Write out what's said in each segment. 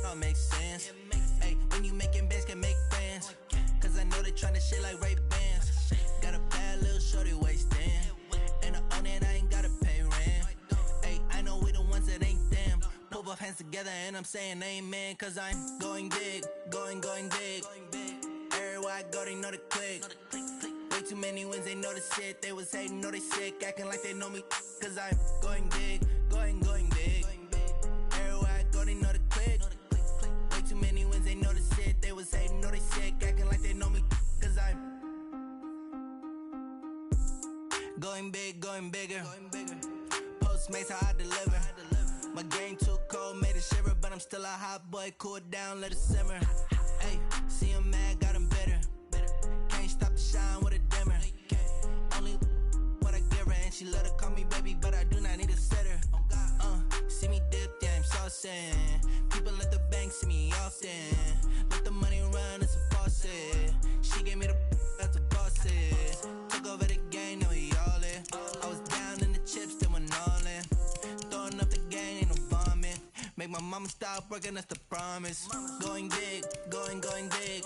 don't make sense. Hey, when you making bands, can make friends. Cause I know they tryna shit like Ray-Bans. Got a bad little shorty wasting. And I own it, I ain't gotta pay rent. Hey, I know we the ones that ain't them. Put both hands together and I'm saying amen. Cause I'm going big, going big. Everywhere I go, they know the click. Way too many wins, they know the shit. They was hating, know they sick, acting like they know me. Cause I'm going big, going big. Everywhere I go, they know the click. Way too many wins, they know the shit. They was hating, know they sick, acting like they know me. Cause I'm going big, going bigger. Postmates how I deliver. My game too cold, made it shiver. But I'm still a hot boy, cool it down, let it simmer. Hey, see him mad, got him bitter. Can't stop the shine with a dimmer. Only what I give her, and she let her call me baby, but I do not need a sitter. See me dip, yeah, I'm saucing. People at the bank see me often. Let the money run, it's a faucet. She gave me the that's a boss it. Took over the game, now we all in. I was down in the chips, then went all in. Throwing up the game, ain't no vomit. Make my mama stop working, that's the promise. Going big, going big.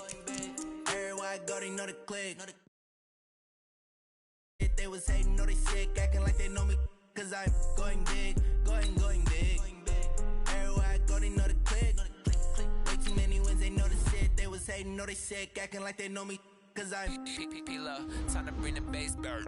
Everywhere I go, they know the click. They was hating, know they sick, acting like they know me. Cause I'm going big, going big. Everywhere I go, they know the click. Way too many wins, they know the shit. They was hating, know they sick, acting like they know me. Cause I'm P-P-P-Love, time to bring the bass back.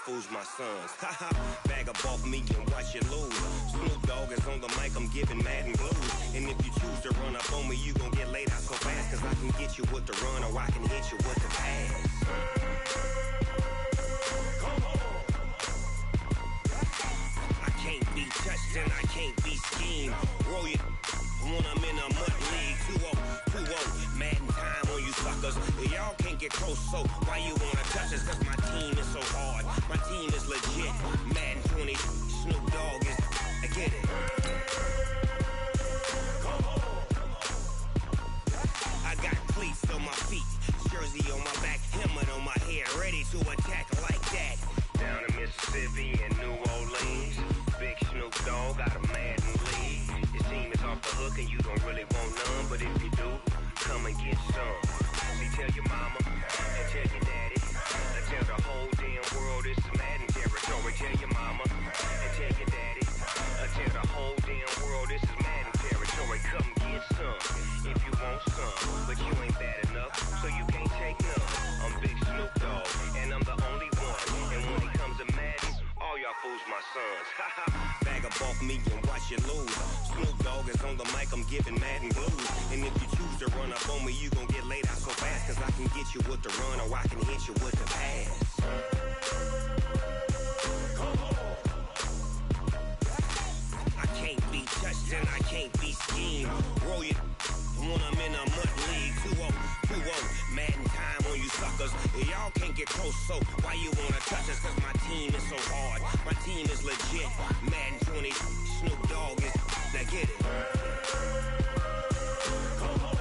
Fools my sons. Haha, bag up off me and watch you lose. Snoop Dogg is on the mic, I'm giving Madden blues. And if you choose to run up on me, you gon' get laid out so fast. Cause I can get you with the run or I can hit you with the pass. Come on. I can't be touched and I can't be schemed. Roll you when I'm in a mud league. 2-0, Madden time on you suckers. Y'all can't get close, so why you wanna touch us? Cause my team is so hard, my team is legit. Madden 20, Snoop Dogg is, I get it. Come on. I got cleats on my feet, jersey on my back, helmet on my head, ready to attack like that. Down in Mississippi and New Orleans, big Snoop Dogg got a Madden league. His team is off the hook and you don't really want none, but if you do, come and get some. See, tell your mama and tell your daddy, and tell the whole damn world this is Madden territory. Tell your mama and tell your daddy, and tell the whole damn world this is Madden territory. Come get some if you want some, but you ain't bad enough, so you can't take none. I'm Big Snoop Dogg, and I'm the only one. And when it comes to Madden, all y'all fools my sons. Bag up off me and watch you lose. Snoop Dogg is on the mic, I'm giving Madden blues. And if you choose to run up on me, you gon' get laid out so fast. Cause I can get you with the run or I can hit you with the pass. Come on. I can't be touched and I can't be schemed. Roll you when I'm in a mud league. 2-0, Madden time on you suckers. Y'all can't get close, so why you wanna touch us? Cause my team is so hard, my team is legit. Madden 20, Snoop Dogg is, now get it. Come on.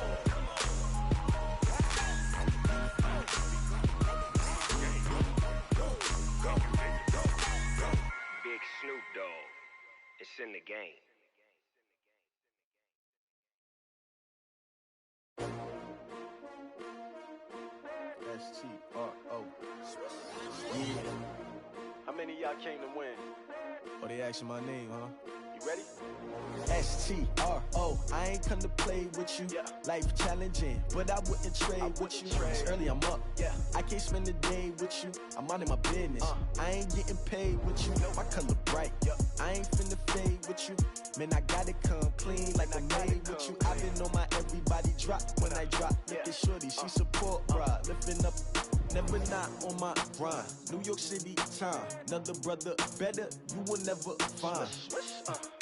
S-T-R-O. Yeah. How many of y'all came to win? Oh, they asking my name, huh? You ready? S-T-R-O. I ain't come to play with you. Yeah. Life challenging, but I wouldn't trade with you. It's early, I'm up. Yeah. I can't spend the day with you. I'm minding my business. I ain't getting paid with you. My color bright. I ain't finna fade with you. Man, I gotta come clean like I made with you. I've been on my everybody drop when I drop. Look at shorty, she support, bruh. Lifting up. Never not on my grind. New York City time. Another brother better, you will never find.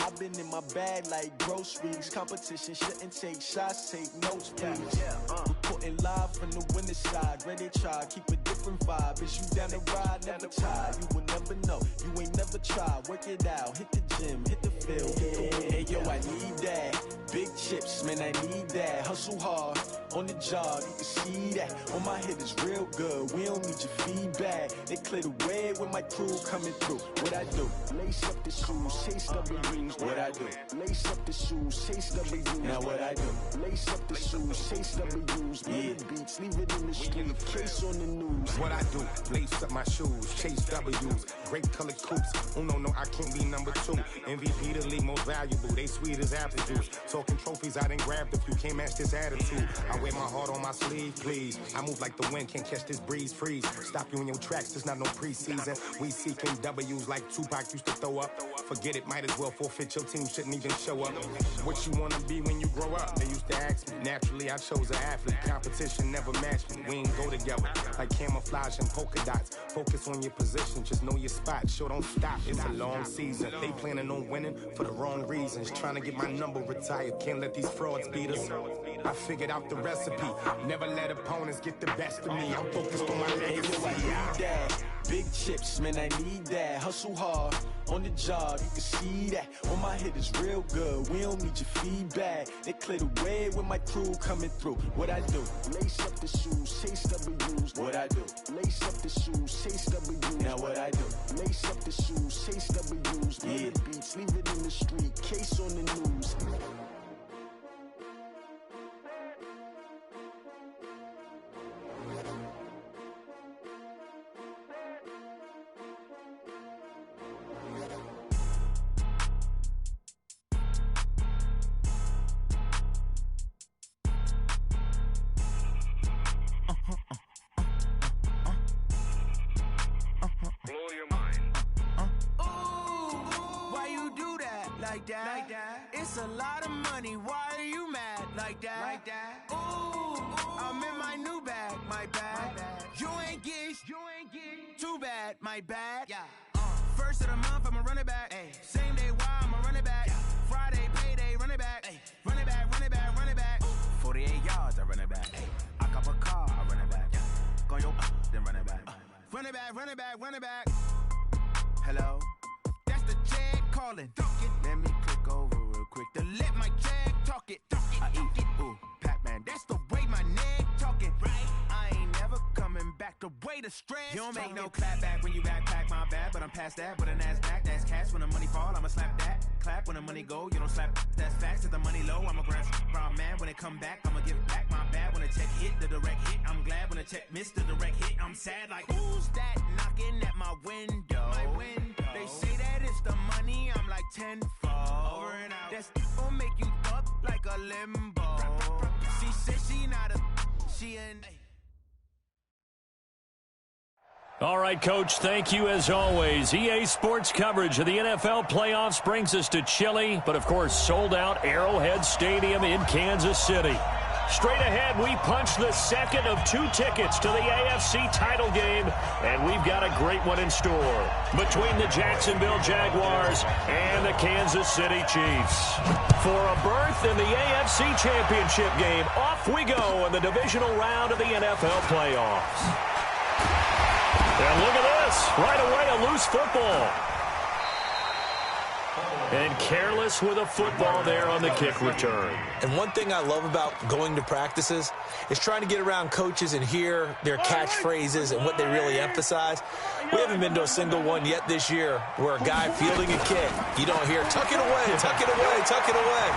I've been in my bag like groceries. Competition shouldn't take shots, take notes, please. Reporting live from the winning side. Ready to try, keep a different vibe. Is you down the ride, never tired. You will never know, you ain't never tried. Work it out, hit the gym, hit the field, hit the win. Hey yo, I need that. Big chips, man, I need that. Hustle hard, on the job, you can see that. On my head is real good, we don't need your feedback. They clear the way with my crew coming through. What I do? Lace up the shoes, chase W's. What I do? Lace up the shoes, chase W's. Now what I do? Lace up the shoes, chase W's. Yeah. Beats, leave it in the street, case on the news. What I do? Lace up my shoes, chase W's. Great colored coops. Oh no, I can't be number 2. MVP the league most valuable. They sweet as apple juice. Talking trophies, I didn't grab the few. Can't match this attitude. I wear my heart on my sleeve, please. I move like the wind, can't catch this breeze, freeze. Stop you in your tracks, there's not no preseason. We seeking W's like Tupac used to throw up. Forget it, might as well forfeit. Your team shouldn't even show up. What you wanna be when you grow up? They used to ask me. Naturally, I chose an athlete. Competition never matched me. We ain't go together like camouflage and polka dots. Focus on your position, just know your spot. Sure, don't stop. It's a long season. They planning on winning for the wrong reasons. Trying to get my number retired. Can't let these frauds beat us. I figured out the recipe. Never let opponents get the best of me. I'm focused on my legacy. I need that. Big chips, man, I need that. Hustle hard, on the job, you can see that. On my head is real good, we don't need your feedback. They clear the way with my crew coming through. What I do? Lace up the shoes, chase W's. What I do? Lace up the shoes, chase W's. Now what I do? Lace up the shoes, chase W's. Yeah. Beats, leave it in the street, case on the news. Like that. It's a lot of money. Why are you mad like that? Ooh, I'm in my new bag, my bad. You ain't get too bad, my bad. Yeah. First of the month, I'ma run it back. Ay. Same day, why I'ma run it back. Yeah. Friday, payday, run it back. Ay. Run it back, run it back, run it back. 48 yards, I run it back. Ay. I cop a car, I run it back. Yeah. Go your then run it back. Run it back, run it back, run it back. Hello? That's the check calling. Let me click over real quick to let my check talk it. I eat, ooh, Pac-Man, that's the way my neck talking. Right? I ain't never coming back the way the stress. You don't make no clap back when you backpack, my bad, but I'm past that. With a NASDAQ, that's cash. When the money fall, I'ma slap that. Clap when the money go, you don't slap. That's facts. If the money low, I'ma grab brown man. When it come back, I'ma give back my bad. When the check hit, the direct hit, I'm glad. When the check missed the direct hit, I'm sad. Like, who's that knocking at my window? My window. They say that it's the money, I'm like tenfold. Over and out. That's gon' make you up like a limbo. She said she not a, she ain't. All right, Coach, thank you as always. EA Sports coverage of the NFL playoffs brings us to chilly, but of course sold out Arrowhead Stadium in Kansas City. Straight ahead, we punch the second of 2 tickets to the AFC title game, and we've got a great one in store between the Jacksonville Jaguars and the Kansas City Chiefs. For a berth in the AFC Championship game, off we go in the divisional round of the NFL playoffs. And look at this, right away a loose football. And careless with a football there on the kick return. And one thing I love about going to practices is trying to get around coaches and hear their catchphrases and what they really emphasize. We haven't been to a single one yet this year where a guy fielding a kick, you don't hear, tuck it away, tuck it away, tuck it away.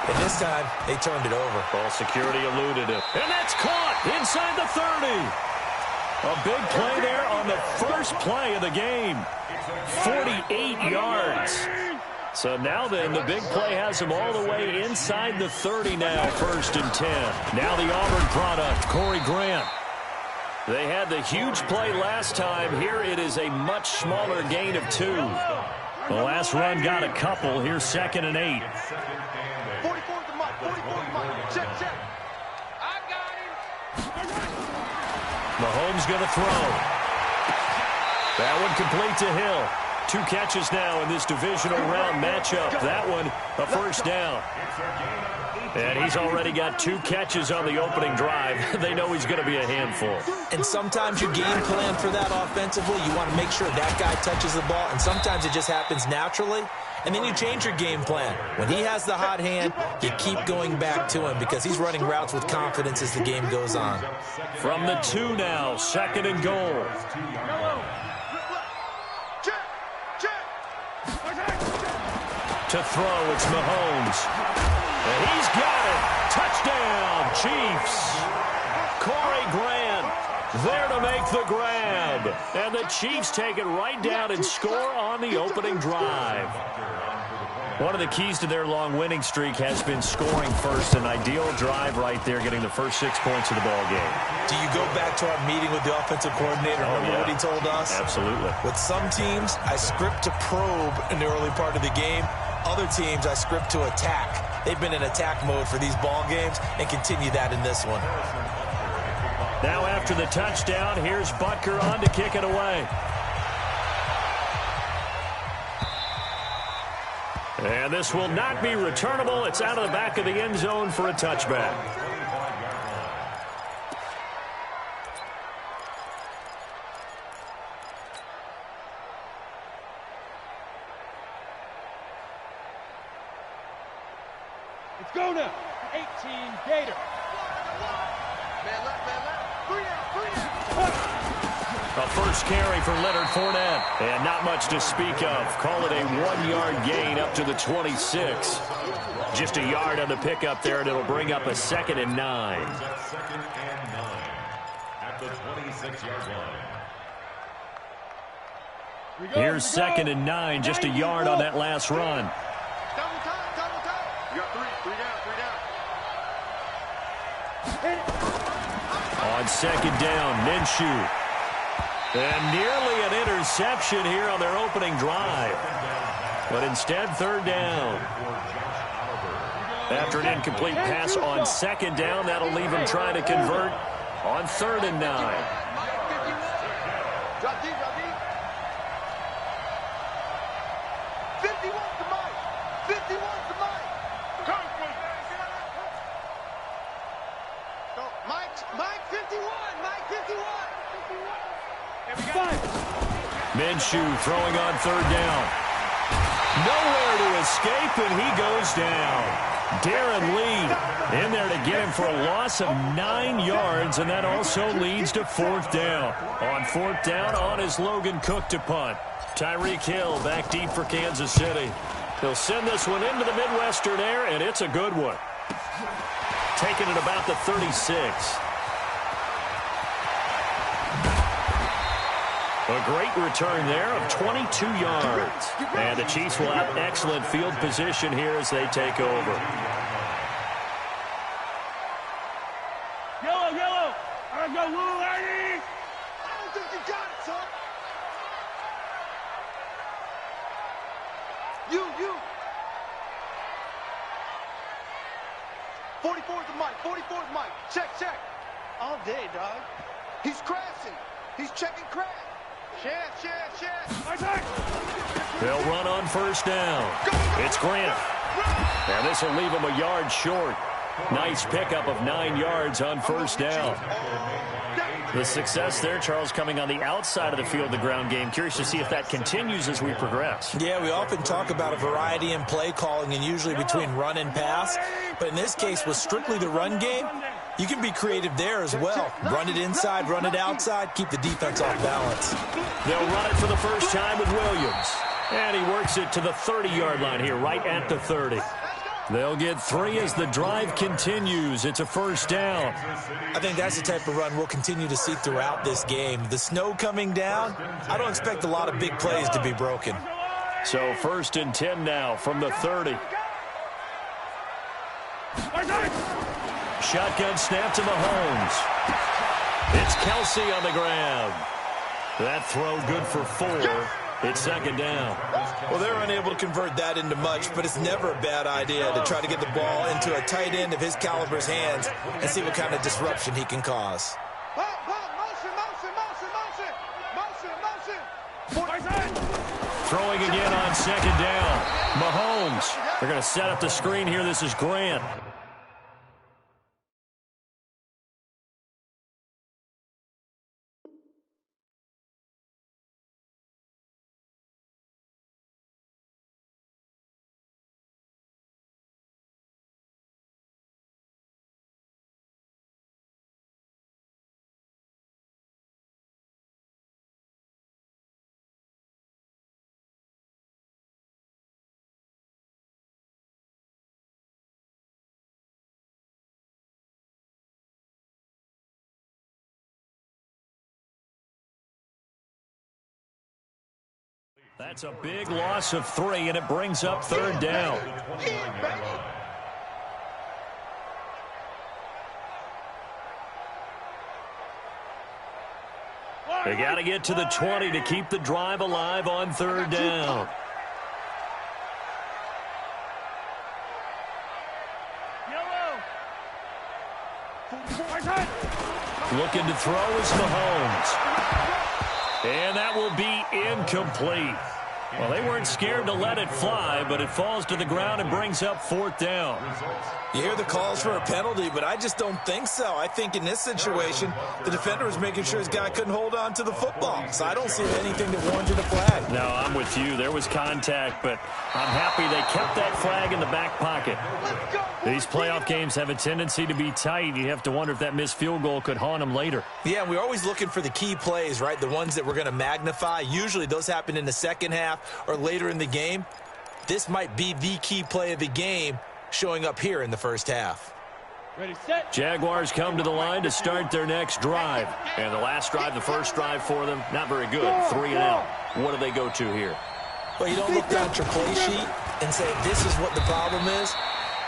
And this time, they turned it over. Ball security eluded him. And that's caught inside the 30. A big play there on the first play of the game. 48 yards. So now then, the big play has him all the way inside the 30 now, 1st and 10. Now the Auburn product, Corey Grant. They had the huge play last time. Here it is a much smaller gain of 2. The last run got a couple. Here's 2nd and 8. 44 to Mike. 44 to Mike. Check, check. I got him. Mahomes going to throw. That one complete to Hill. 2 catches now in this divisional round matchup. That one, a first down. And he's already got 2 catches on the opening drive. They know he's going to be a handful. And sometimes you game plan for that offensively. You want to make sure that guy touches the ball. And sometimes it just happens naturally. And then you change your game plan. When he has the hot hand, you keep going back to him because he's running routes with confidence as the game goes on. From the 2 now, 2nd and goal. To throw, it's Mahomes. And he's got it. Touchdown, Chiefs. Corey Grant there to make the grab. And the Chiefs take it right down and score on the opening drive. One of the keys to their long winning streak has been scoring first. An ideal drive right there, getting the first 6 points of the ball game. Do you go back to our meeting with the offensive coordinator? Remember what he told us? Absolutely. With some teams, I script to probe in the early part of the game. Other teams, I script to attack. They've been in attack mode for these ball games and continue that in this one. Now after the touchdown, here's Butker on to kick it away. And this will not be returnable. It's out of the back of the end zone for a touchback. Let's go now. 18 Gator. Man left. 3 out. A first carry for Leonard Fournette. And not much to speak of. Call it a 1-yard gain up to the 26. Just a yard on the pickup there, and it'll bring up a 2nd and 9. At the 26-yard line. Here's 2nd and 9, just a yard on that last run. Double time. You got 3 down. On 2nd down, Minshew. And nearly an interception here on their opening drive. But instead, 3rd down. After an incomplete pass on 2nd down, that'll leave him trying to convert on 3rd and 9. Drop deep. 51 to Mike. 51 to Mike. Go, Mike 51. Mike 51. Minshew throwing on 3rd down. Nowhere to escape, and he goes down. Darren Lee in there to get him for a loss of 9 yards, and that also leads to 4th down. On 4th down, on is Logan Cook to punt. Tyreek Hill back deep for Kansas City. He'll send this one into the Midwestern air, and it's a good one. Taking it about the 36. A great return there of 22 yards. And the Chiefs will have excellent field position here as they take over. Yellow. I got little lady. I don't think you got it, son. You. 44's Mike. Check. All day, dog. He's crashing. He's checking crash. Share. They'll run on 1st down. It's Grant. And this will leave him a yard short. Nice pickup of 9 yards on first down. The success there, Charles, coming on the outside of the field, the ground game. Curious to see if that continues as we progress. Yeah, we often talk about a variety in play calling and usually between run and pass. But in this case, with strictly the run game, you can be creative there as well. Run it inside, run it outside, keep the defense off balance. They'll run it for the first time with Williams. And he works it to the 30-yard line here, right at the 30. They'll get 3 as the drive continues. It's a first down. I think that's the type of run we'll continue to see throughout this game. The snow coming down, I don't expect a lot of big plays to be broken. So 1st and 10 now from the 30. Shotgun snap to Mahomes. It's Kelsey on the grab. That throw good for 4. It's 2nd down. Well, they're unable to convert that into much, but it's never a bad idea to try to get the ball into a tight end of his caliber's hands and see what kind of disruption he can cause. Throwing again on 2nd down. Mahomes. They're going to set up the screen here. This is Grant. That's a big loss of 3, and it brings up 3rd down. They got to get to the 20 to keep the drive alive on 3rd down. Looking to throw is Mahomes. And that will be incomplete. Well, they weren't scared to let it fly, but it falls to the ground and brings up 4th down. You hear the calls for a penalty, but I just don't think so. I think in this situation, the defender was making sure his guy couldn't hold on to the football. So I don't see anything that warranted a flag. No, I'm with you. There was contact, but I'm happy they kept that flag in the back pocket. These playoff games have a tendency to be tight. You have to wonder if that missed field goal could haunt them later. Yeah, we're always looking for the key plays, right? The ones that we're going to magnify. Usually those happen in the second half or later in the game. This might be the key play of the game showing up here in the first half. Ready, set. Jaguars come to the line to start their next drive. And the last drive, the first drive for them, not very good. 3 and out. What do they go to here? Well, you don't look down at your play sheet and say, this is what the problem is.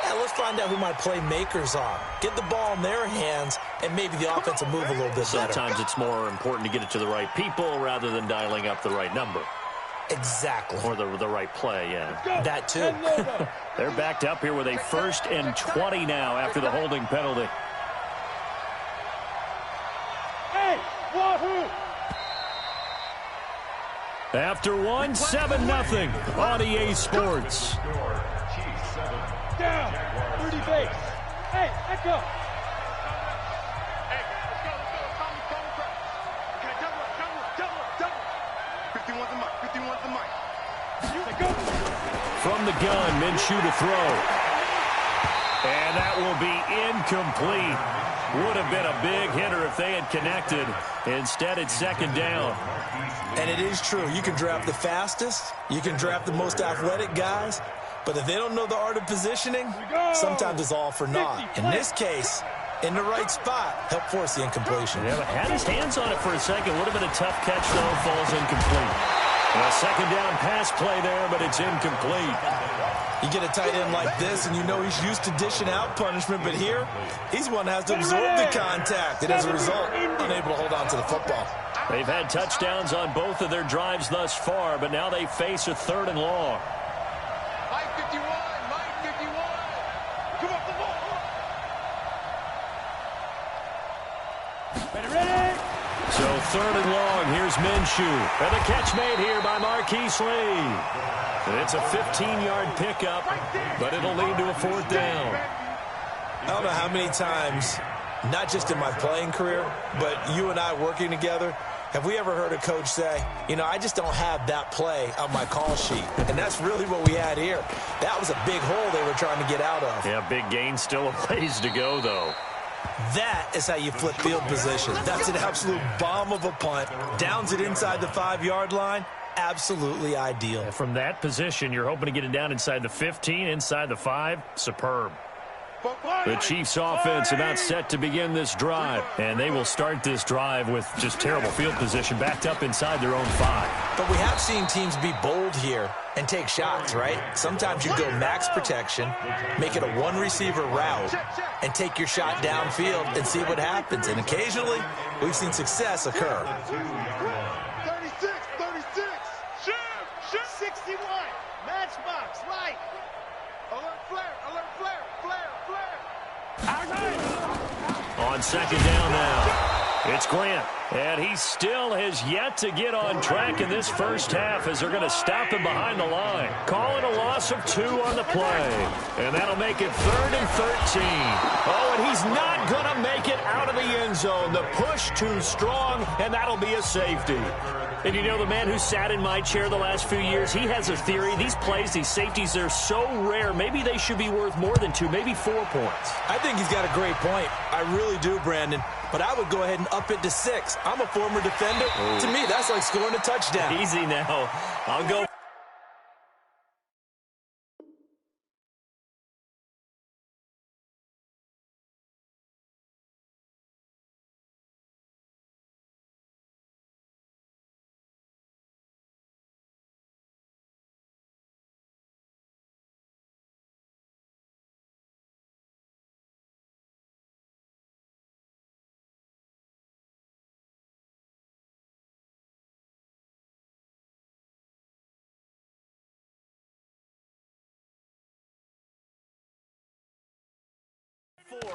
Yeah, let's find out who my playmakers are. Get the ball in their hands, and maybe the offense will move a little bit better. Sometimes it's more important to get it to the right people rather than dialing up the right number. Exactly. Or the right play, yeah. That too. They're backed up here with a 1st and 20 now after the holding penalty. Hey, wahoo! After 1, 7-0 on EA Sports. Down, 30 base. Hey, echo. Hey, let's go. Calm crowd. Okay, double. 51's the mic. 51's the mic. From the gun, Minshew to throw. And that will be incomplete. Would have been a big hitter if they had connected. Instead, it's 2nd down. And it is true. You can draft the fastest. You can draft the most athletic guys. But if they don't know the art of positioning, sometimes it's all for naught. In this case, in the right spot, help force the incompletion. Yeah, but had his hands on it for a second. Would have been a tough catch, though. Falls incomplete. A 2nd down pass play there, but it's incomplete. You get a tight end like this, and you know he's used to dishing out punishment, but here, he's one that has to absorb the contact, and as a result, unable to hold on to the football. They've had touchdowns on both of their drives thus far, but now they face a 3rd and long. Mike 51. Come up the ball. Ready? So 3rd and long, here's Minshew. And the catch made here by Marquise Lee. And it's a 15-yard pickup, but it'll lead to a 4th down. I don't know how many times, not just in my playing career, but you and I working together, have we ever heard a coach say, you know, I just don't have that play on my call sheet? And that's really what we had here. That was a big hole they were trying to get out of. Yeah, big gain, still a ways to go, though. That is how you flip field position. That's an absolute bomb of a punt. Downs it inside the 5-yard line. Absolutely ideal. And from that position, you're hoping to get it down inside the 15, inside the 5. Superb. The Chiefs offense about set to begin this drive, and they will start this drive with just terrible field position backed up inside their own 5. But we have seen teams be bold here and take shots, right? Sometimes you go max protection, make it a one-receiver route, and take your shot downfield and see what happens. And occasionally, we've seen success occur. 36, 61, matchbox, right. Alert flare, flare. On second down now, it's Grant. And he still has yet to get on track in this first half as they're going to stop him behind the line. Calling a loss of 2 on the play. And that'll make it 3rd and 13. Oh, and he's not going to make it out of the end zone. The push too strong, and that'll be a safety. And you know, the man who sat in my chair the last few years, he has a theory. These plays, these safeties, they're so rare. Maybe they should be worth more than 2, maybe 4 points. I think he's got a great point. I really do, Brandon. But I would go ahead and up it to 6. I'm a former defender. To me, that's like scoring a touchdown. Easy now. I'll go.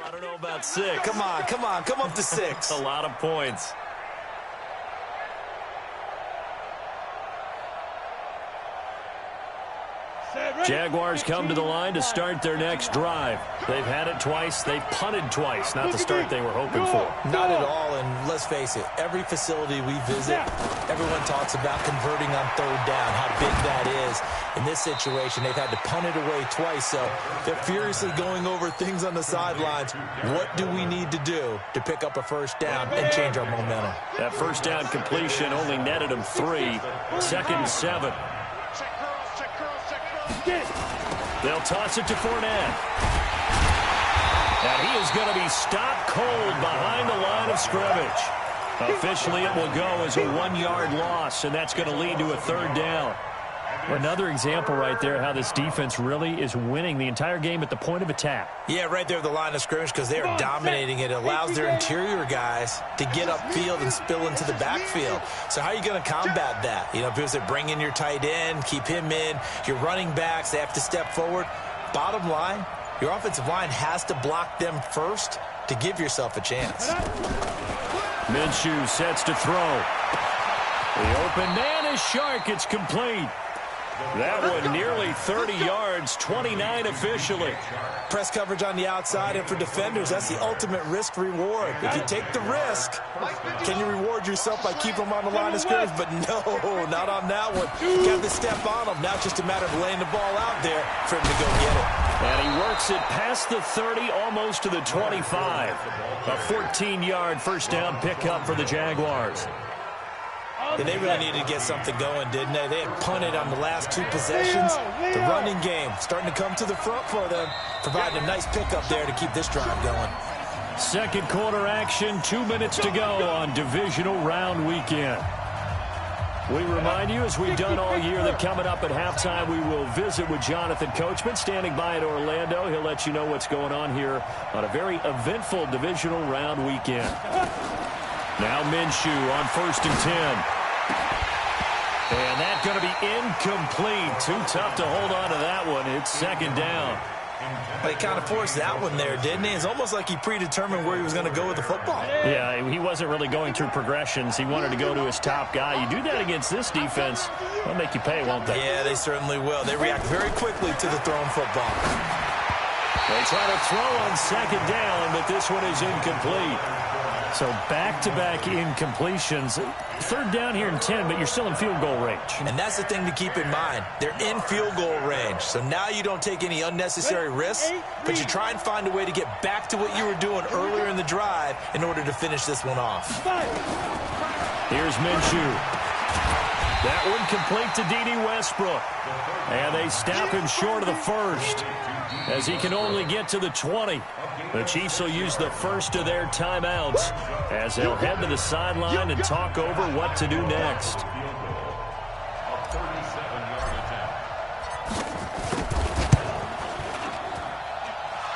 I don't know about 6. Come up to 6. A lot of points. Jaguars come to the line to start their next drive. They've had it twice. They've punted twice. Not the start they were hoping for. Not at all, and let's face it, every facility we visit, everyone talks about converting on 3rd down, how big that is. In this situation, they've had to punt it away twice, so they're furiously going over things on the sidelines. What do we need to do to pick up a 1st down and change our momentum? That 1st down completion only netted them 3. 2nd and 7. They'll toss it to Fournette. And he is going to be stopped cold behind the line of scrimmage. Officially, it will go as a 1-yard loss, and that's going to lead to a 3rd down. Another example right there how this defense really is winning the entire game at the point of attack. Yeah, right there at the line of scrimmage because they are dominating it. It allows their interior guys to get upfield and spill into the backfield. So how are you going to combat that? You know, because they bring in your tight end, keep him in. Your running backs, they have to step forward. Bottom line, your offensive line has to block them first to give yourself a chance. Minshew sets to throw. The open man is Shark. It's complete. That one nearly 30 yards, 29 officially. Press coverage on the outside, and for defenders, that's the ultimate risk-reward. If you take the risk, can you reward yourself by keeping them on the line of scrimmage? But no, not on that one. Got to step on them. Now it's just a matter of laying the ball out there for him to go get it. And he works it past the 30, almost to the 25. A 14-yard 1st down pickup for the Jaguars. And they really needed to get something going, didn't they? They had punted on the last 2 possessions. The running game starting to come to the front for them, providing a nice pickup there to keep this drive going. 2nd quarter action, 2 minutes to go on divisional round weekend. We remind you, as we've done all year, that coming up at halftime, we will visit with Jonathan Coachman, standing by in Orlando. He'll let you know what's going on here on a very eventful divisional round weekend. Now Minshew on 1st and 10. And that's going to be incomplete. Too tough to hold on to that one. It's 2nd down. Well, he kind of forced that one there, didn't he? It's almost like he predetermined where he was going to go with the football. Yeah, he wasn't really going through progressions. He wanted to go to his top guy. You do that against this defense, they'll make you pay, won't they? Yeah, they certainly will. They react very quickly to the thrown football. They try to throw on second down, but this one is incomplete. So back-to-back incompletions. Third down here in 10, but you're still in field goal range. And that's the thing to keep in mind. They're in field goal range. So now you don't take any unnecessary risks, but you try and find a way to get back to what you were doing earlier in the drive in order to finish this one off. Here's Minshew. That one complete to D.D. Westbrook. And they stop him short of the first, as he can only get to the 20. The Chiefs will use the first of their timeouts as they'll head to the sideline and talk over what to do next.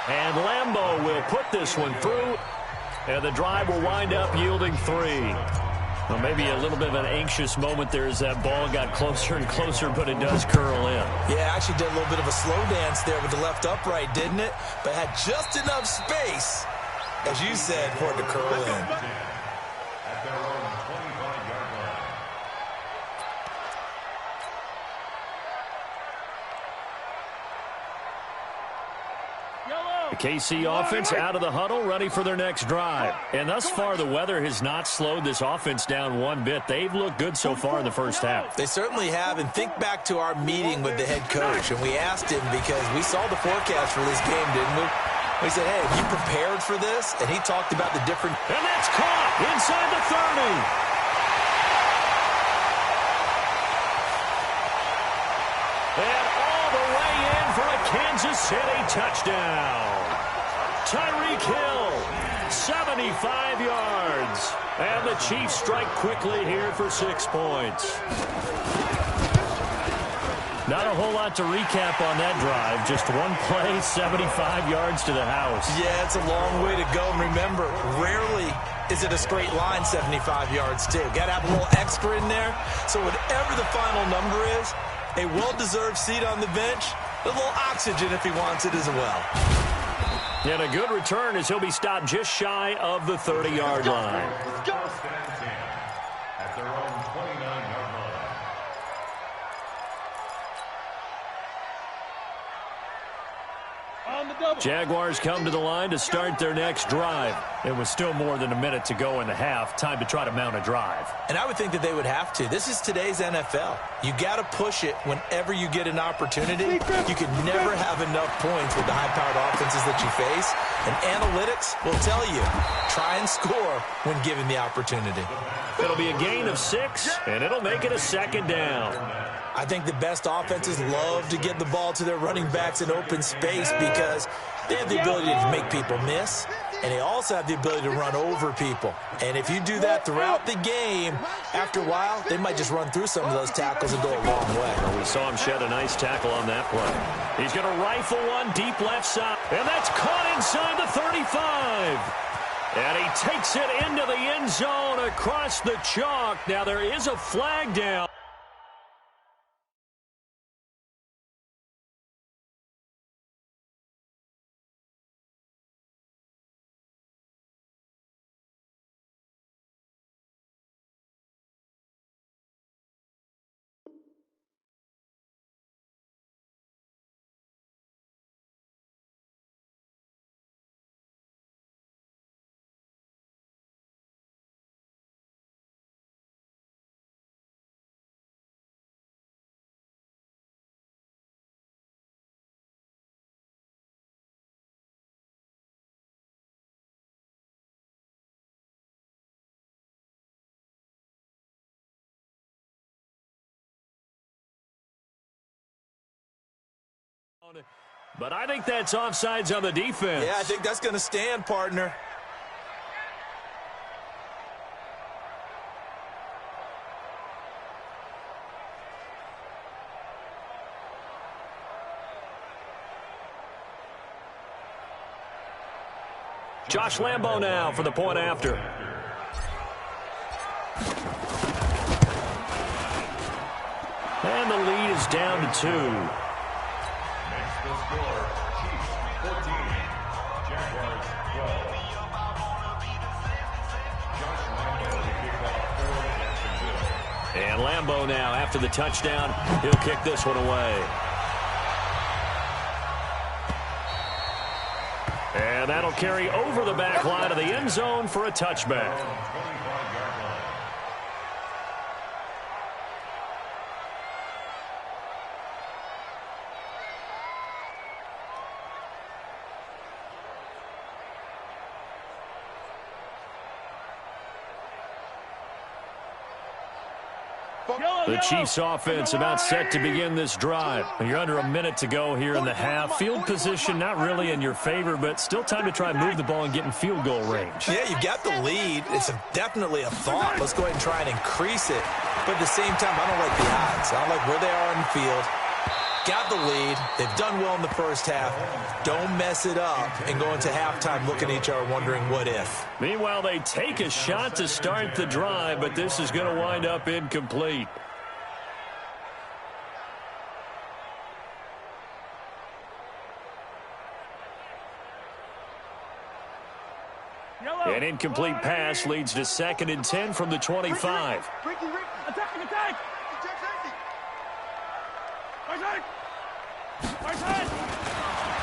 And Lambeau will put this one through, and the drive will wind up yielding 3. Well, maybe a little bit of an anxious moment there as that ball got closer and closer, but it does curl in. Yeah, actually did a little bit of a slow dance there with the left upright, didn't it? But had just enough space, as you said, for it to curl in. At their own 25-yard line. The KC offense out of the huddle, ready for their next drive. And thus far, the weather has not slowed this offense down one bit. They've looked good so far in the first half. They certainly have. And think back to our meeting with the head coach. And we asked him, because we saw the forecast for this game, didn't we? We said, hey, have you prepared for this? And he talked about the different... And that's caught inside the 30. And all the way in for a Kansas City touchdown. Tyreek Hill, 75 yards. And the Chiefs strike quickly here for 6 points. Not a whole lot to recap on that drive. Just one play, 75 yards to the house. Yeah, it's a long way to go. And remember, rarely is it a straight line 75 yards, too. Got to have a little extra in there. So whatever the final number is, a well-deserved seat on the bench, a little oxygen if he wants it as well. And a good return as he'll be stopped just shy of the 30-yard line. First and 10 at their own 29-yard line. On the double. Jaguars come to the line to start their next drive. It was still more than a minute to go in the half. Time to try to mount a drive. And I would think that they would have to. This is today's NFL. You got to push it whenever you get an opportunity. You can never have enough points with the high-powered offenses that you face. And analytics will tell you, try and score when given the opportunity. It'll be a gain of 6, and it'll make it a second down. I think the best offenses love to get the ball to their running backs in open space because they have the ability to make people miss, and they also have the ability to run over people. And if you do that throughout the game, after a while, they might just run through some of those tackles and go a long way. Well, we saw him shed a nice tackle on that play. He's going to rifle one deep left side, and that's caught inside the 35. And he takes it into the end zone across the chalk. Now there is a flag down. But I think that's offsides on the defense. Yeah, I think that's going to stand, partner. Josh Lambeau now for the point after. And the lead is down to 2. The score, Chiefs 14, Jaguars 12. Josh Lambeau to kick off for Jacksonville. And Lambeau now, after the touchdown, he'll kick this one away. that'll carry over the back line of the end zone for a touchback. The Chiefs offense about set to begin this drive. You're under a minute to go here in the half. Field position not really in your favor, but still time to try and move the ball and get in field goal range. Yeah, you've got the lead. It's definitely a thought. Let's go ahead and try and increase it. But at the same time, I don't like the odds. I don't like where they are on the field. Got the lead. They've done well in the first half. Don't mess it up and go into halftime looking at each other wondering what if. Meanwhile, they take a shot to start the drive, but this is going to wind up incomplete. An incomplete pass leads to 2nd and 10 from the 25. Ricky. Attack!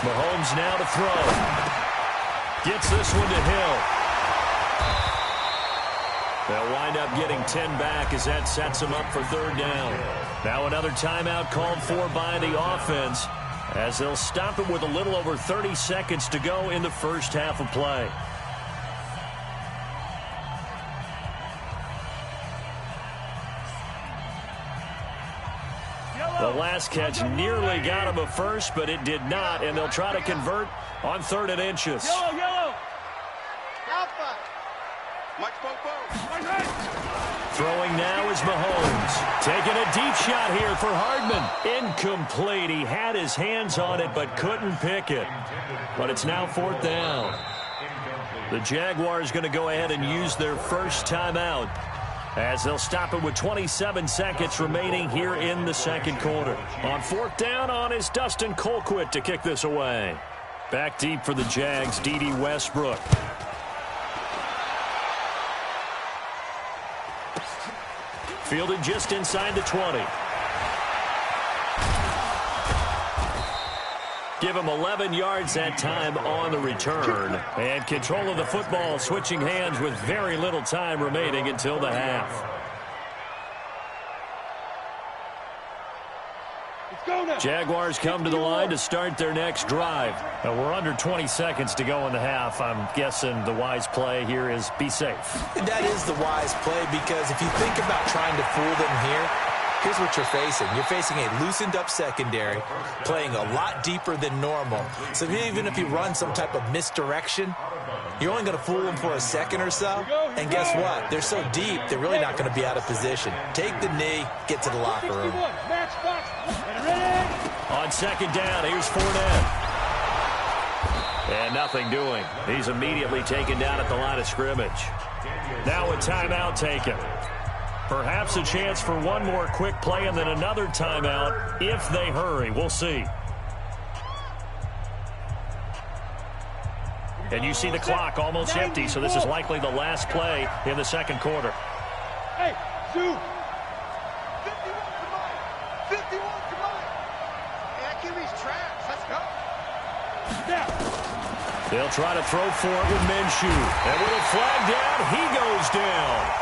Mahomes now to throw. Gets this one to Hill. They'll wind up getting 10 back as that sets them up for 3rd down. Now another timeout called for by the offense as they'll stop it with a little over 30 seconds to go in the first half of play. The last catch nearly got him a first, but it did not, and they'll try to convert on 3rd and inches. Yellow. Throwing now is Mahomes. Taking a deep shot here for Hardman. Incomplete. He had his hands on it, but couldn't pick it. But it's now 4th down. The Jaguars going to go ahead and use their first timeout, as they'll stop it with 27 seconds remaining here in the second quarter. On 4th down on is Dustin Colquitt to kick this away. Back deep for the Jags, D.D. Westbrook. Fielded just inside the 20. Give him 11 yards that time on the return. And control of the football switching hands with very little time remaining until the half. Jaguars come to the line to start their next drive. Now we're under 20 seconds to go in the half. I'm guessing the wise play here is be safe. That is the wise play, because if you think about trying to fool them here, here's what you're facing. You're facing a loosened-up secondary, playing a lot deeper than normal. So even if you run some type of misdirection, you're only going to fool them for a second or so. And guess what? They're so deep, they're really not going to be out of position. Take the knee, get to the locker room. On 2nd down, here's Fournette. And nothing doing. He's immediately taken down at the line of scrimmage. Now a timeout taken. Perhaps a chance for one more quick play and then another timeout if they hurry. We'll see. And you see the clock almost empty, so this is likely the last play in the second quarter. Hey, Sue. 51 to mine. Hey, that QB's trash. Let's go. They'll try to throw for it with Minshew. And with a flag down, he goes down.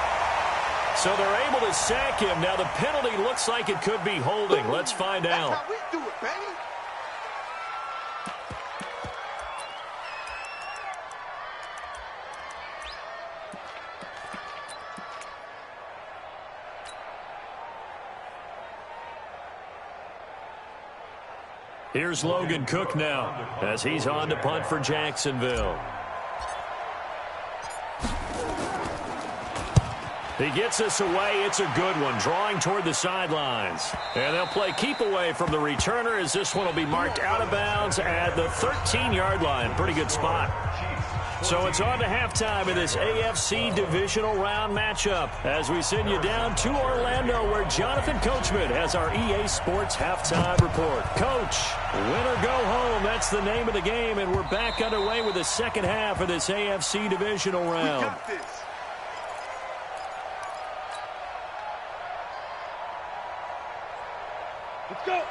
So they're able to sack him. Now the penalty looks like it could be holding. Let's find out. That's how we do it, baby. Here's Logan Cook now as he's on to punt for Jacksonville. He gets this away. It's a good one, drawing toward the sidelines. And they'll play keep away from the returner as this one will be marked out of bounds at the 13-yard line. Pretty good spot. So it's on to halftime in this AFC divisional round matchup as we send you down to Orlando where Jonathan Coachman has our EA Sports halftime report. Coach, win or go home, that's the name of the game, and we're back underway with the second half of this AFC divisional round. We got this.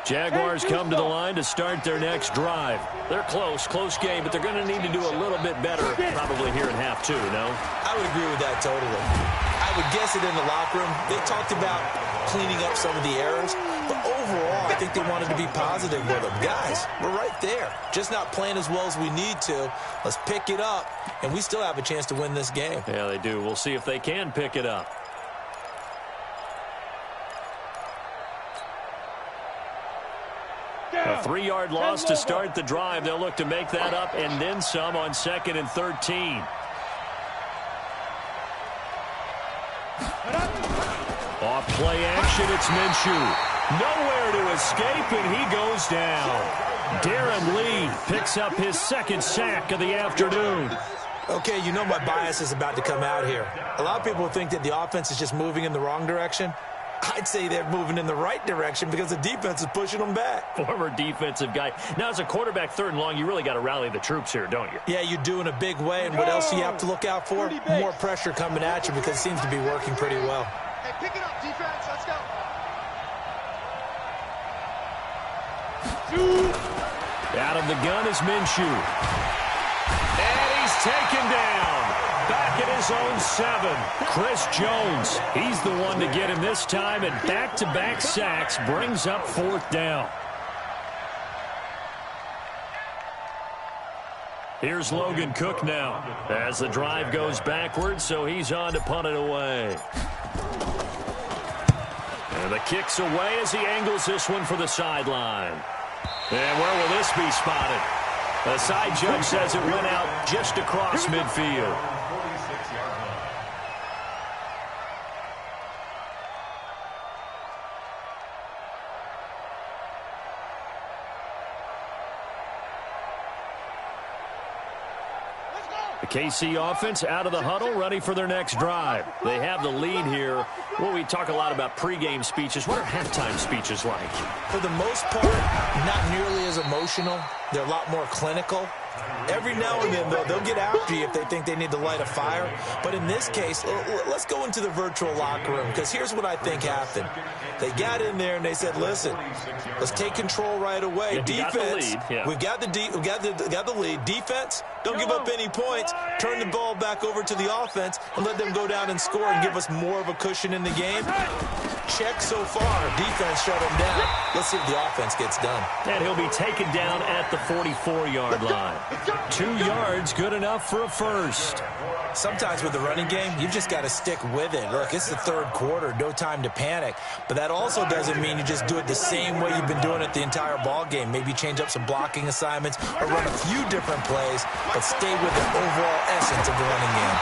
Jaguars come to the line to start their next drive. They're close game, but they're going to need to do a little bit better probably here in half two, no? I would agree with that totally. I would guess it in the locker room. They talked about cleaning up some of the errors, but overall, I think they wanted to be positive with them. Guys, we're right there. Just not playing as well as we need to. Let's pick it up, and we still have a chance to win this game. Yeah, they do. We'll see if they can pick it up. A 3-yard loss to start the drive. They'll look to make that up and then some on 2nd and 13. Off play action, it's Minshew. Nowhere to escape, and he goes down. Darren Lee picks up his 2nd sack of the afternoon. Okay, you know my bias is about to come out here. A lot of people think that the offense is just moving in the wrong direction. I'd say they're moving in the right direction because the defense is pushing them back. Former defensive guy. Now, as a quarterback, 3rd and long, you really got to rally the troops here, don't you? Yeah, you do in a big way. And what else do you have to look out for? More pressure coming at you because it seems to be working pretty well. Hey, pick it up, defense. Let's go. Out of the gun is Minshew. And he's taken down. Back at his own 7. Chris Jones. He's the one to get him this time, and back-to-back sacks brings up 4th down. Here's Logan Cook now as the drive goes backwards, so he's on to punt it away. And the kick's away as he angles this one for the sideline. And where will this be spotted? The side judge says it went out just across midfield. The KC offense out of the huddle, ready for their next drive. They have the lead here. Well, we talk a lot about pregame speeches. What are halftime speeches like? For the most part, not nearly as emotional. They're a lot more clinical. Every now and then, though, they'll get after you if they think they need to light a fire. But in this case, let's go into the virtual locker room, because here's what I think happened. They got in there and they said, listen, let's take control right away. Yeah, defense, we've got the lead. Defense, don't give up any points. Turn the ball back over to the offense and let them go down and score and give us more of a cushion in the game. Check so far. Defense shut him down. Let's see if the offense gets done. And he'll be taken down at the 44-yard line. 2 yards, good enough for a first. Sometimes with the running game, you've just got to stick with it. Look, it's the 3rd quarter, no time to panic. But that also doesn't mean you just do it the same way you've been doing it the entire ball game. Maybe change up some blocking assignments or run a few different plays, but stay with the overall essence of the running game.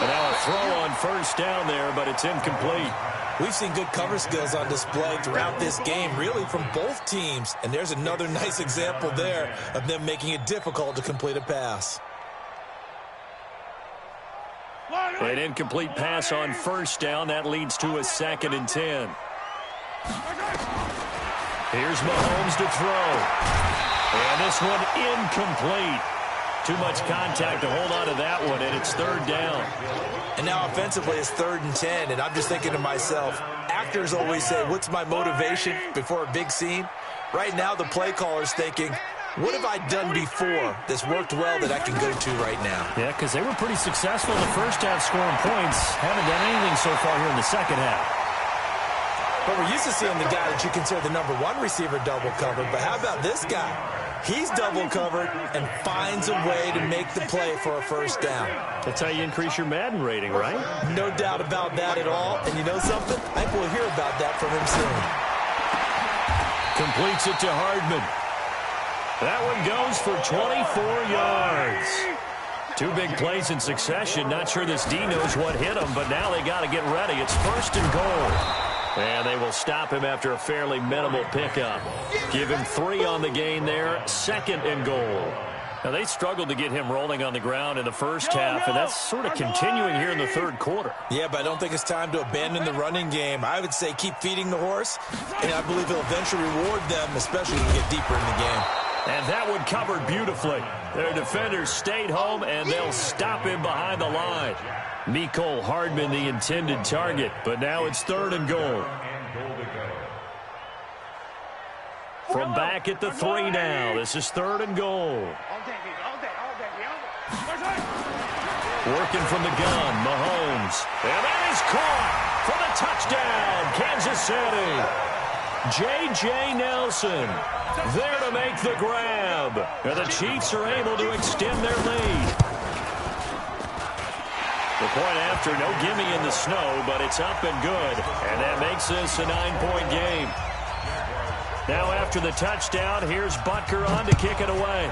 And now a throw on 1st down there, but it's incomplete. We've seen good cover skills on display throughout this game, really from both teams. And there's another nice example there of them making it difficult to complete a pass. An incomplete pass on 1st down. That leads to a 2nd and 10. Here's Mahomes to throw. And this one incomplete. Too much contact to hold on to that one, and it's 3rd down. And now offensively it's 3rd and 10, and I'm just thinking to myself, actors always say, what's my motivation before a big scene? Right now the play caller's thinking, what have I done before that's worked well that I can go to right now? Yeah, because they were pretty successful in the first half scoring points. Haven't done anything so far here in the second half. But we're used to seeing the guy that you consider the #1 receiver double covered. But how about this guy? He's double covered and finds a way to make the play for a 1st down. That's how you increase your Madden rating, right? No doubt about that at all. And you know something? I think we'll hear about that from him soon. Completes it to Hardman. That one goes for 24 yards. 2 big plays in succession. Not sure this D knows what hit him, but now they got to get ready. It's 1st and goal. And they will stop him after a fairly minimal pickup. Give him 3 on the gain there. 2nd and goal. Now, they struggled to get him rolling on the ground in the first half, and that's sort of continuing here in the 3rd quarter. Yeah, but I don't think it's time to abandon the running game. I would say keep feeding the horse, and I believe he'll eventually reward them, especially when we get deeper in the game. And that one covered beautifully. Their defenders stayed home, and they'll stop him behind the line. Mecole Hardman, the intended target, but now it's 3rd and goal. from back at the 3 now. This is 3rd and goal. Working from the gun, Mahomes. And that is caught for the touchdown, Kansas City. J.J. Nelson there to make the grab. And the Chiefs are able to extend their lead. The point after, no gimme in the snow, but it's up and good. And that makes this a 9-point game. Now after the touchdown, here's Butker on to kick it away.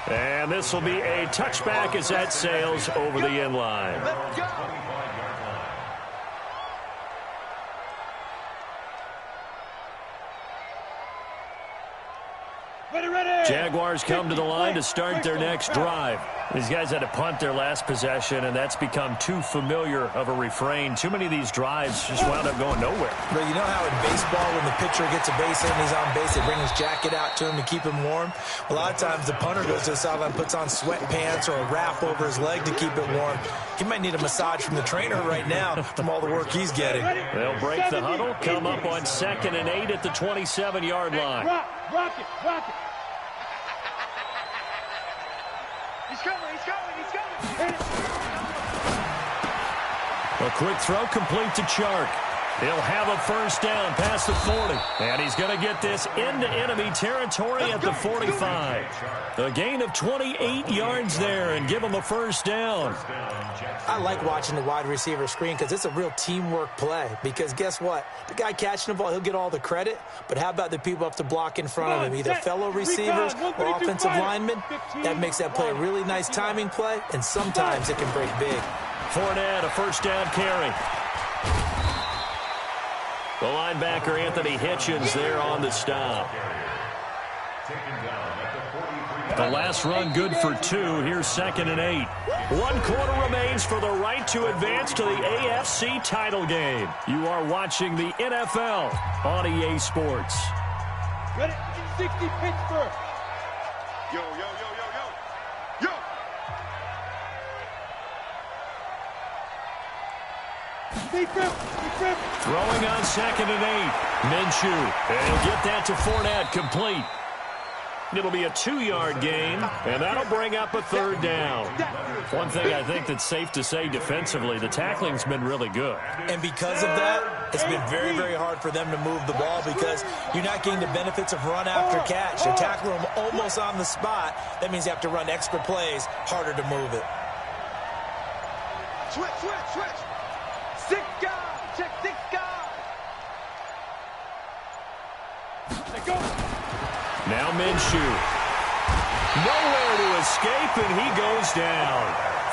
And this will be a touchback as that sails over the end line. Let's go. Jaguars come to the line to start their next drive. These guys had to punt their last possession, and that's become too familiar of a refrain. Too many of these drives just wound up going nowhere. But you know how in baseball, when the pitcher gets a base hit and he's on base, they bring his jacket out to him to keep him warm? A lot of times the punter goes to the sideline, puts on sweatpants or a wrap over his leg to keep it warm. He might need a massage from the trainer right now from all the work he's getting. They'll break the huddle, come up on 2nd and 8 at the 27-yard line. Rock it. He's coming. A quick throw complete to Chark. He'll have a first down past the 40. And he's going to get this into enemy territory at the 45. A gain of 28 yards there and give him a first down. I like watching the wide receiver screen because it's a real teamwork play. Because guess what? The guy catching the ball, he'll get all the credit. But how about the people up to block in front of him? Either fellow receivers or offensive linemen. That makes that play a really nice timing play. And sometimes it can break big. Fournette, a first down carry. The linebacker, Anthony Hitchens, there on the stop. The last run good for 2. Here's 2nd and 8. 1 quarter remains for the right to advance to the AFC title game. You are watching the NFL on EA Sports. Ready? 60 Pittsburgh. Yo. Throwing on 2nd and 8. Minshew. And he'll get that to Fournette, complete. It'll be a 2-yard gain, and that'll bring up a 3rd down. One thing I think that's safe to say defensively, the tackling's been really good. And because of that, it's been very, very hard for them to move the ball because you're not getting the benefits of run after catch. You tackle them almost on the spot. That means you have to run extra plays, harder to move it. Switch. 6 guys. Check 6 guys. Let go. Now Minshew. Nowhere to escape, and he goes down.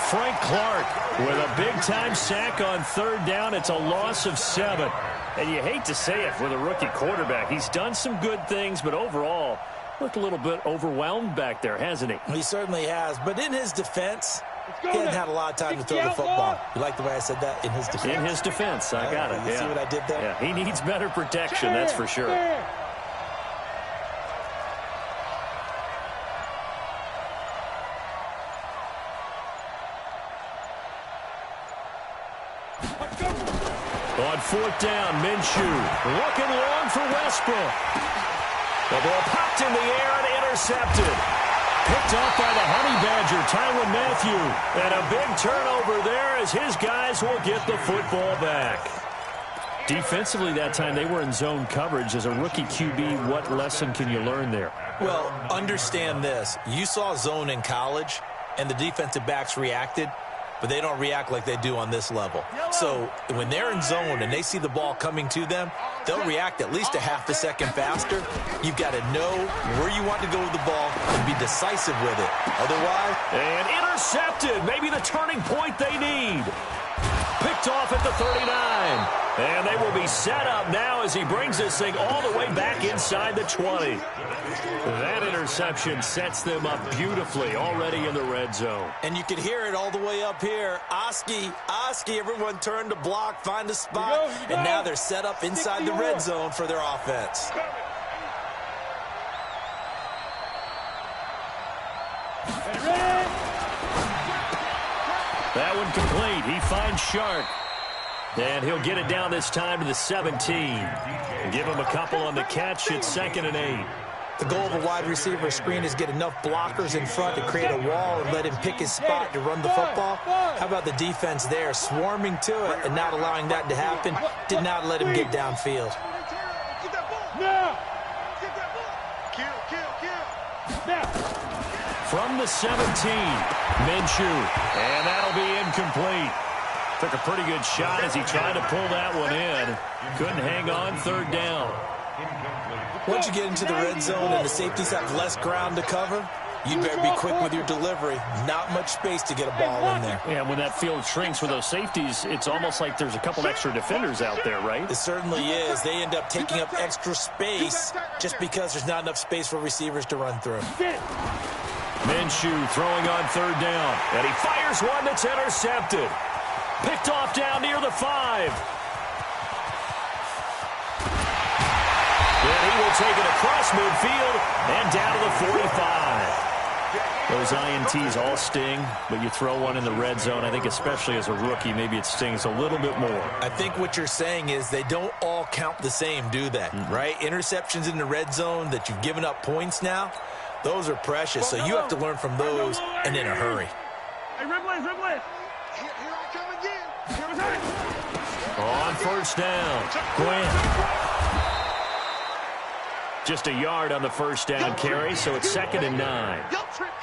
Frank Clark with a big-time sack on 3rd down. It's a loss of 7. And you hate to say it with a rookie quarterback. He's done some good things, but overall, looked a little bit overwhelmed back there, hasn't he? He certainly has. But in his defense, he hasn't had a lot of time to throw the football. You like the way I said that? In his defense. In his defense, I got it. You see what I did there? Yeah, he needs better protection, that's for sure. On 4th down, Minshew looking long for Westbrook. The ball popped in the air and intercepted. Picked off by the Honey Badger, Tyrann Mathieu. And a big turnover there as his guys will get the football back. Defensively that time, they were in zone coverage. As a rookie QB, what lesson can you learn there? Well, understand this. You saw zone in college, and the defensive backs reacted, but they don't react like they do on this level. So when they're in zone and they see the ball coming to them, they'll react at least a half a second faster. You've got to know where you want to go with the ball and be decisive with it. Otherwise... And intercepted. Maybe the turning point they need. Picked off at the 39. And they will be set up now as he brings this thing all the way back inside the 20. That interception sets them up beautifully already in the red zone. And you can hear it all the way up here. Oski, everyone turned to block, find a spot. And now they're set up inside the red zone for their offense. That one complete. He finds Shark. And he'll get it down this time to the 17. Give him a couple on the catch. It's 2nd and 8. The goal of a wide receiver screen is get enough blockers in front to create a wall and let him pick his spot to run the football. How about the defense there, swarming to it and not allowing that to happen? Did not let him get downfield. From the 17, Minshew, and that'll be incomplete. Took a pretty good shot as he tried to pull that one in. Couldn't hang on, 3rd down. Once you get into the red zone and the safeties have less ground to cover, you better be quick with your delivery. Not much space to get a ball in there. Yeah, when that field shrinks with those safeties, it's almost like there's a couple extra defenders out there, right? It certainly is. They end up taking up extra space just because there's not enough space for receivers to run through. Minshew throwing on 3rd down, and he fires one that's intercepted. Picked off down near the 5. And he will take it across midfield and down to the 45. Those INTs all sting, but you throw one in the red zone, I think especially as a rookie, maybe it stings a little bit more. I think what you're saying is they don't all count the same, do they? Right? Interceptions in the red zone that you've given up points now, those are precious, so you have to learn from those and in a hurry. Hey, Red Blaze, Red Blaze. Here I come again. On 1st down, Grant. Just a yard on the 1st down carry, so it's 2nd and 9.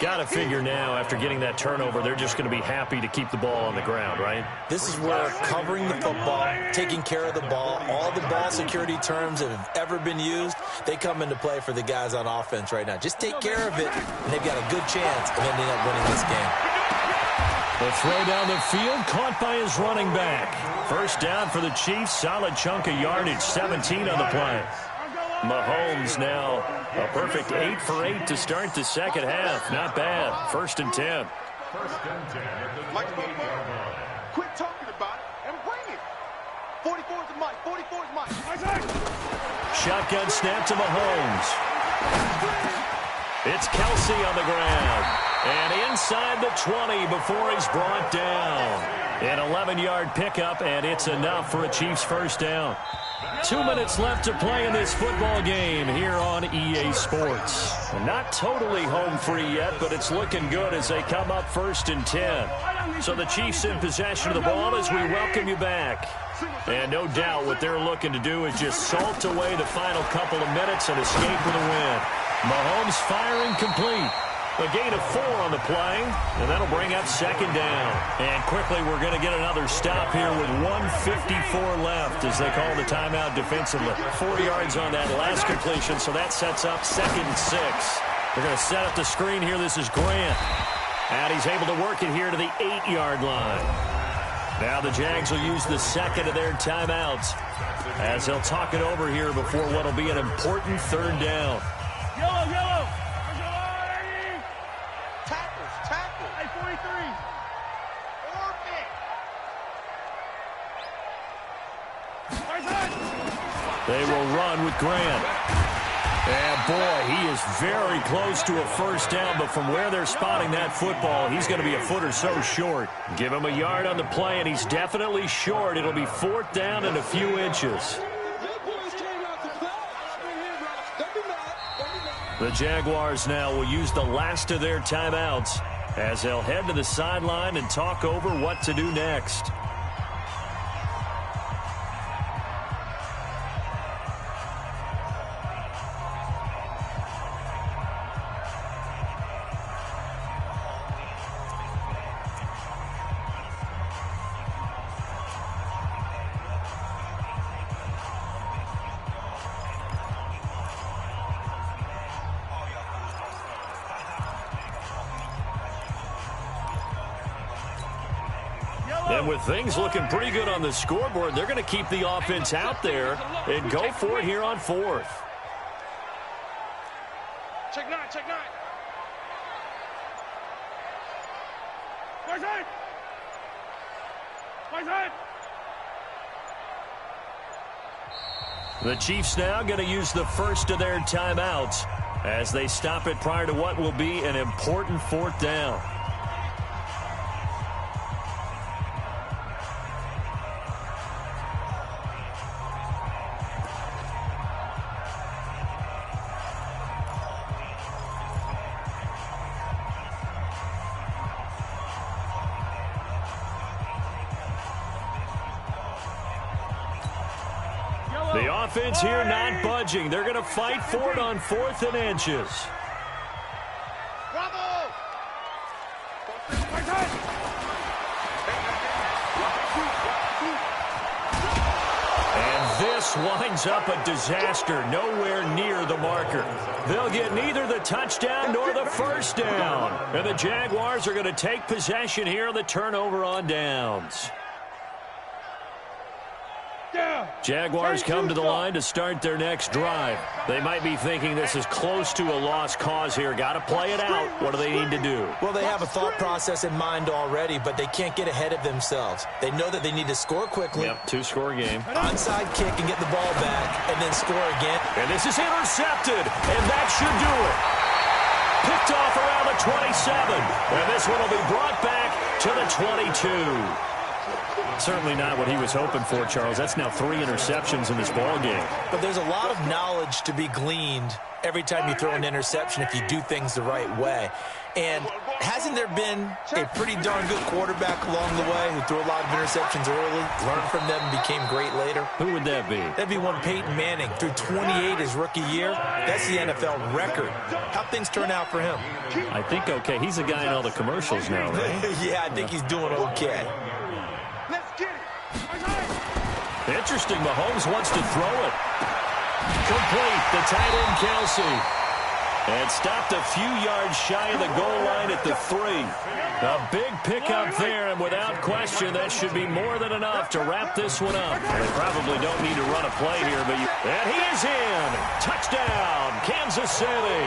Got to figure now, after getting that turnover, they're just going to be happy to keep the ball on the ground, right? This is where covering the football, taking care of the ball, all the ball security terms that have ever been used, they come into play for the guys on offense right now. Just take care of it, and they've got a good chance of ending up winning this game. The throw down the field, caught by his running back. 1st down for the Chiefs, solid chunk of yardage, 17 on the play. Mahomes now a perfect 8 for 8 to start the 2nd half. Not bad. 1st and 10. Quit talking about it and bring it. 44 is the mic. 44 is Mike. Shotgun snap to Mahomes. It's Kelsey on the ground. And inside the 20 before he's brought down. An 11-yard pickup, and it's enough for a Chiefs 1st down. 2 minutes left to play in this football game here on EA Sports. Not totally home free yet, but it's looking good as they come up 1st and 10. So the Chiefs in possession of the ball as we welcome you back. And no doubt what they're looking to do is just salt away the final couple of minutes and escape with a win. Mahomes firing complete. A gain of 4 on the play, and that'll bring up 2nd down. And quickly, we're going to get another stop here with 1:54 left as they call the timeout defensively. 4 yards on that last completion, so that sets up 2nd and 6. They're going to set up the screen here. This is Grant. And he's able to work it here to the 8-yard line. Now the Jags will use the 2nd of their timeouts as they'll talk it over here before what will be an important 3rd down. Yellow, yellow. Tackle. Hey, 43. They will run with Grant. And, boy, he is very close to a 1st down, but from where they're spotting that football, he's going to be a foot or so short. Give him a yard on the play, and he's definitely short. It'll be 4th down and a few inches. The Jaguars now will use the last of their timeouts as they'll head to the sideline and talk over what to do next. And with things looking pretty good on the scoreboard, they're going to keep the offense out there and go for it here on 4th. Check 9, check 9. Right side. Right side. The Chiefs now going to use the 1st of their timeouts as they stop it prior to what will be an important 4th down. offense here not budging. They're going to fight for it on 4th and inches. And this winds up a disaster, nowhere near the marker. They'll get neither the touchdown nor the first down. And the Jaguars are going to take possession here on the turnover on downs. Jaguars come to the line to start their next drive. They might be thinking this is close to a lost cause here. Got to play it out. What do they need to do? Well, they have a thought process in mind already, but they can't get ahead of themselves. They know that they need to score quickly. Yep, 2-score game. Onside kick and get the ball back, and then score again. And this is intercepted, and that should do it. Picked off around the 27. And this one will be brought back to the 22. Certainly not what he was hoping for, Charles. That's now 3 interceptions in this ball game. But there's a lot of knowledge to be gleaned every time you throw an interception if you do things the right way. And hasn't there been a pretty darn good quarterback along the way who threw a lot of interceptions early, learned from them, and became great later? Who would that be? That'd be one Peyton Manning. Threw 28 his rookie year. That's the NFL record. How'd things turn out for him? I think okay. He's a guy in all the commercials now, right? Yeah, I think he's doing okay. Interesting. Mahomes wants to throw it. Complete. The tight end, Kelsey. And stopped a few yards shy of the goal line at the 3. A big pickup there, and without question, that should be more than enough to wrap this one up. They probably don't need to run a play here, but and he is in. Touchdown, Kansas City.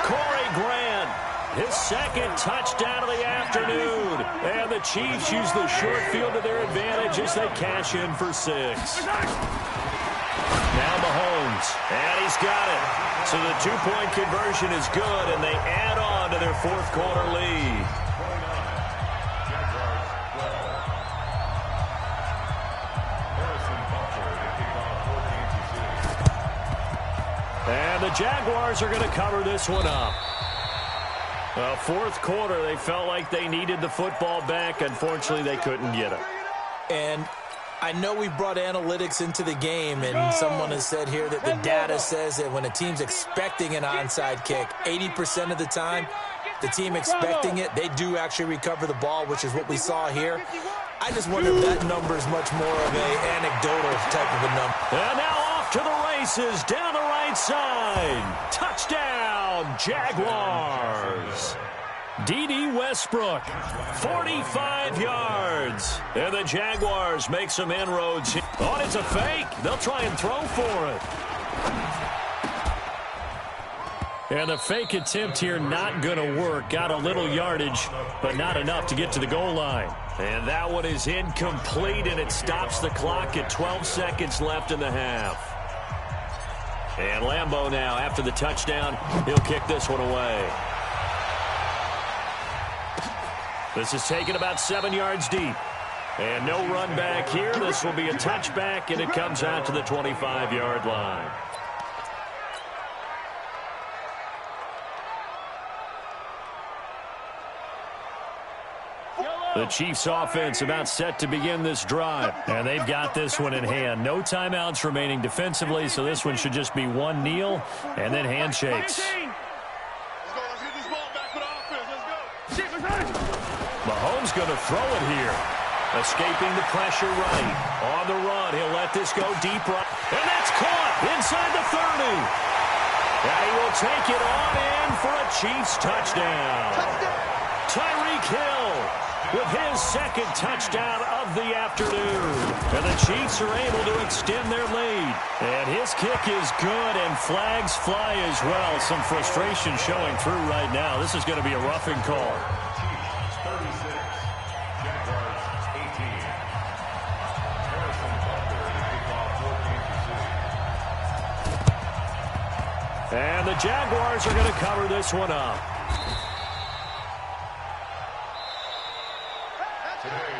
Corey Grant, his second touchdown of the afternoon. And the Chiefs use the short field to their advantage as they cash in for 6. Now Mahomes, and he's got it. So the 2-point conversion is good, and they add on to their 4th quarter lead. And the Jaguars are going to cover this one up. Well, 4th quarter, they felt like they needed the football back. Unfortunately, they couldn't get it. And I know we brought analytics into the game, and someone has said here that the data says that when a team's expecting an onside kick, 80% of the time, the team expecting it, they do actually recover the ball, which is what we saw here. I just wonder if that number is much more of an anecdotal type of a number. And now off to the races, down the right side. Touchdown, Jaguars. D.D. Westbrook, 45 yards. And the Jaguars make some inroads. Oh, it's a fake. They'll try and throw for it. And the fake attempt here not going to work. Got a little yardage, but not enough to get to the goal line. And that one is incomplete, and it stops the clock at 12 seconds left in the half. And Lambeau now, after the touchdown, he'll kick this one away. This is taken about 7 yards deep. And no run back here. This will be a touchback, and it comes out to the 25-yard line. The Chiefs offense about set to begin this drive. And they've got this one in hand. No timeouts remaining defensively, so this one should just be one kneel and then handshakes. Mahomes going to throw it here. Escaping the pressure right. On the run, he'll let this go deep right. And that's caught inside the 30. And he will take it on in for a Chiefs touchdown. Tyreek Hill with his second touchdown of the afternoon. And the Chiefs are able to extend their lead. And his kick is good, and flags fly as well. Some frustration showing through right now. This is going to be a roughing call. And the Jaguars are going to cover this one up. Today